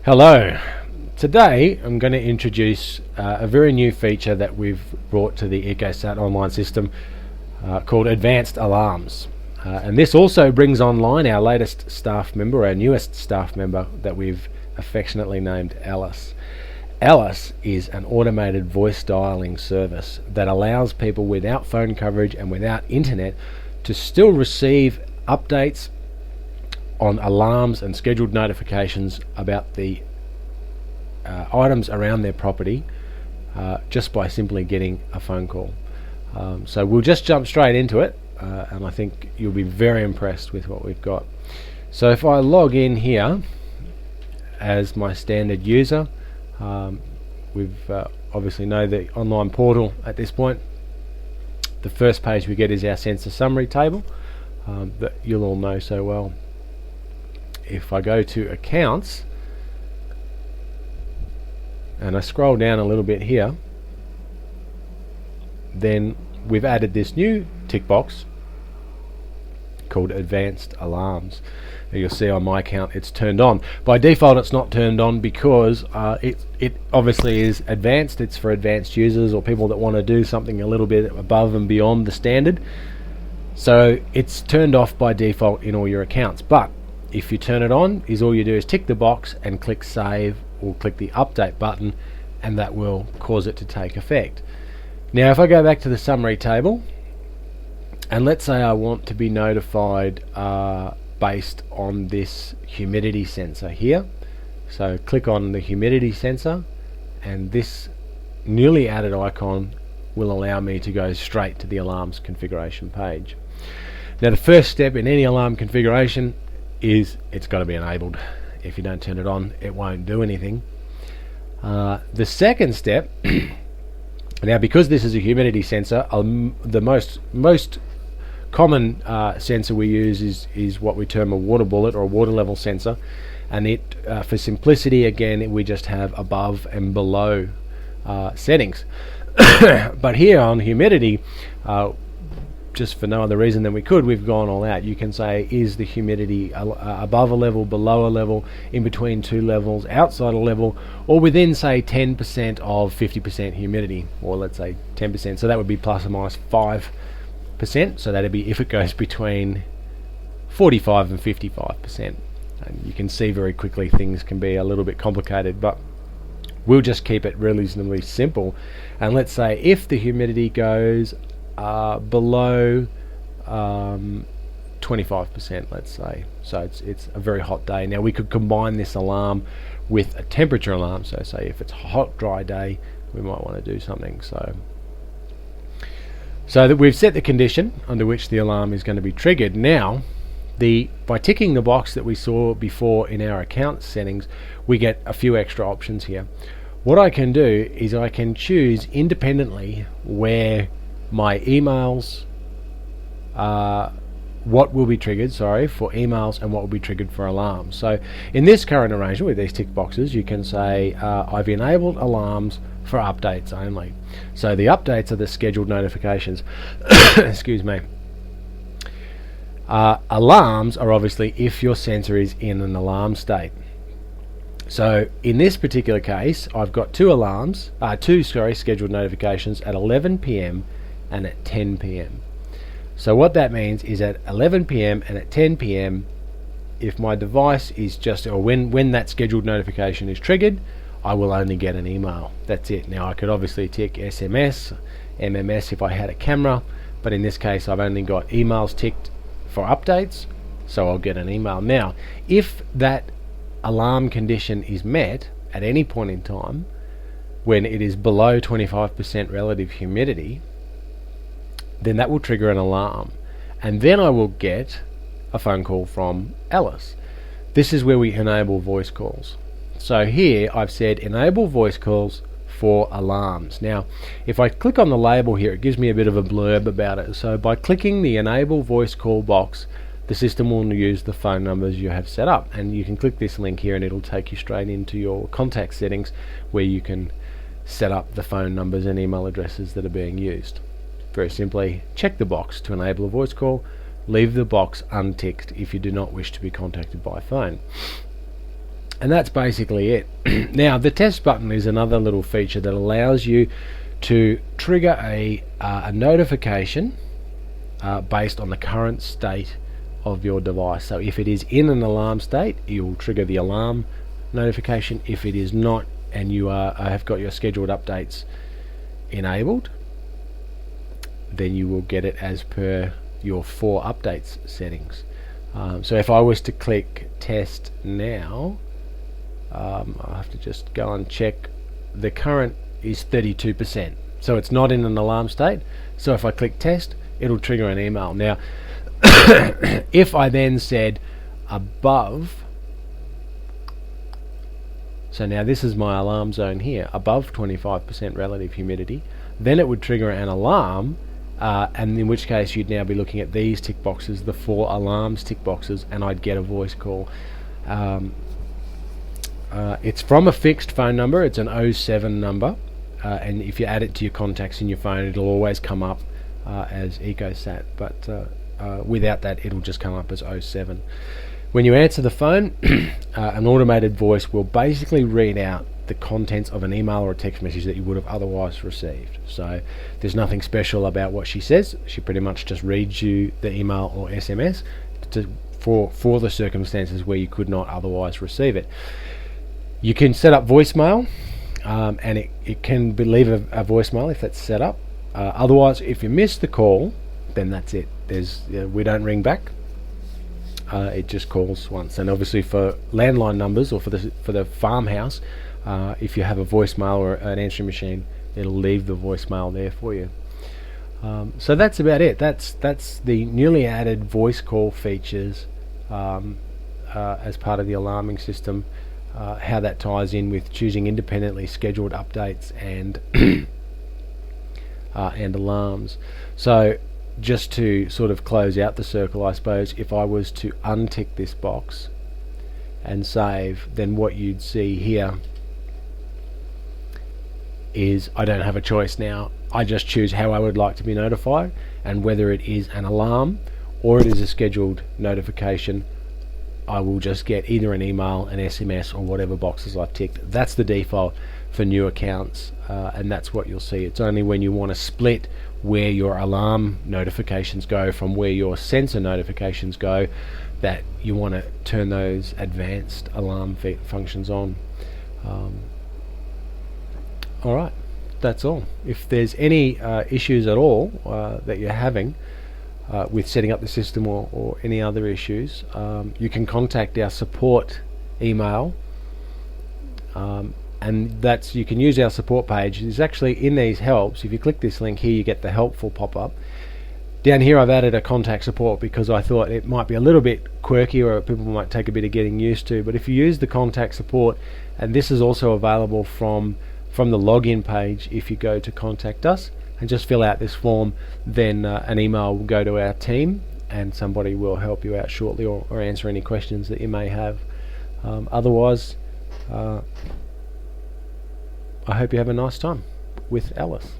Hello. Today I'm going to introduce a very new feature that we've brought to the EcoSAT online system called Advanced Alarms. And this also brings online our latest staff member, our newest staff member that we've affectionately named Alice. Alice is an automated voice dialing service that allows people without phone coverage and without internet to still receive updates on alarms and scheduled notifications about the items around their property just by simply getting a phone call. So we'll just jump straight into it, and I think you'll be very impressed with what we've got. So if I log in here as my standard user, we've obviously know the online portal at this point. The first page we get is our sensor summary table that you'll all know so well. If I go to accounts and I scroll down a little bit here, then we've added this new tick box called Advanced Alarms. You'll see on my account it's turned on. By default it's not turned on because it obviously is advanced. It's for advanced users or people that want to do something a little bit above and beyond the standard. So it's turned off by default in all your accounts. But if you turn it on, all you do is tick the box and click save or click the update button, and that will cause it to take effect. Now if I go back to the summary table, and let's say I want to be notified based on this humidity sensor here, so click on the humidity sensor, and this newly added icon will allow me to go straight to the alarms configuration page. Now the first step in any alarm configuration is it's got to be enabled. If you don't turn it on, it won't do anything. The second step, now because this is a humidity sensor, the most common sensor we use is what we term a water bullet or a water level sensor, and it for simplicity again we just have above and below settings. But here on humidity, just for no other reason than we've gone all out. You can say, is the humidity above a level, below a level, in between two levels, outside a level, or within say 10% of 50% humidity, or let's say 10%, so that would be plus or minus 5%, so that'd be if it goes between 45 and 55%. And you can see very quickly things can be a little bit complicated, but we'll just keep it reasonably simple. And let's say if the humidity goes below 25%, let's say, so it's a very hot day. Now we could combine this alarm with a temperature alarm, so say if it's a hot dry day we might want to do something, so that we've set the condition under which the alarm is going to be triggered. Now by ticking the box that we saw before in our account settings, we get a few extra options here. What I can do is I can choose independently where my emails, what will be triggered, for emails, and what will be triggered for alarms. So in this current arrangement with these tick boxes, you can say I've enabled alarms for updates only. So the updates are the scheduled notifications. Excuse me. Alarms are obviously if your sensor is in an alarm state. So in this particular case, I've got two scheduled notifications at 11 p.m. and at 10 p.m. So what that means is at 11 p.m. and at 10 p.m. if my device is when that scheduled notification is triggered, I will only get an email. That's it. Now I could obviously tick SMS, MMS if I had a camera, but in this case I've only got emails ticked for updates, so I'll get an email. Now if that alarm condition is met at any point in time when it is below 25% relative humidity, then that will trigger an alarm, and then I will get a phone call from Alice. This is where we enable voice calls. So here I've said enable voice calls for alarms. Now if I click on the label here, it gives me a bit of a blurb about it. So by clicking the enable voice call box, the system will use the phone numbers you have set up, and you can click this link here and it'll take you straight into your contact settings where you can set up the phone numbers and email addresses that are being used. Very simply, check the box to enable a voice call, leave the box unticked if you do not wish to be contacted by phone. And that's basically it. Now, the test button is another little feature that allows you to trigger a notification based on the current state of your device. So if it is in an alarm state, you'll trigger the alarm notification. If it is not, and you have got your scheduled updates enabled, then you will get it as per your 4 updates settings. So if I was to click test now, I'll have to just go and check. The current is 32%, so it's not in an alarm state. So if I click test, it'll trigger an email. Now if I then said above, so now this is my alarm zone here, above 25% relative humidity, then it would trigger an alarm, and in which case you'd now be looking at these tick boxes, the 4 alarms tick boxes, and I'd get a voice call. It's from a fixed phone number. It's an 07 number, and if you add it to your contacts in your phone, it'll always come up as EcoSAT, but without that it'll just come up as 07. When you answer the phone, an automated voice will basically read out the contents of an email or a text message that you would have otherwise received. So there's nothing special about what she says. She pretty much just reads you the email or SMS for the circumstances where you could not otherwise receive it. You can set up voicemail, and it can leave a voicemail if that's set up. Otherwise, if you miss the call, then that's it. We don't ring back. It just calls once. And obviously for landline numbers, or for the farmhouse, if you have a voicemail or an answering machine, it'll leave the voicemail there for you. So that's about it. That's the newly added voice call features as part of the alarming system. How that ties in with choosing independently scheduled updates and and alarms. So just to sort of close out the circle, I suppose, if I was to untick this box and save, then what you'd see here is I don't have a choice now. I just choose how I would like to be notified, and whether it is an alarm or it is a scheduled notification, I will just get either an email, an SMS, or whatever boxes I've ticked. That's the default for new accounts, and that's what you'll see. It's only when you want to split where your alarm notifications go from where your sensor notifications go that you want to turn those advanced alarm functions on. Alright, that's all. If there's any issues at all that you're having with setting up the system, or any other issues, you can contact our support email, and you can use our support page. It's actually in these helps. If you click this link here, you get the helpful pop-up. Down here I've added a contact support because I thought it might be a little bit quirky, or people might take a bit of getting used to. But if you use the contact support, and this is also available from the login page, if you go to contact us and just fill out this form, then an email will go to our team and somebody will help you out shortly, or answer any questions that you may have. Otherwise, I hope you have a nice time with Alice.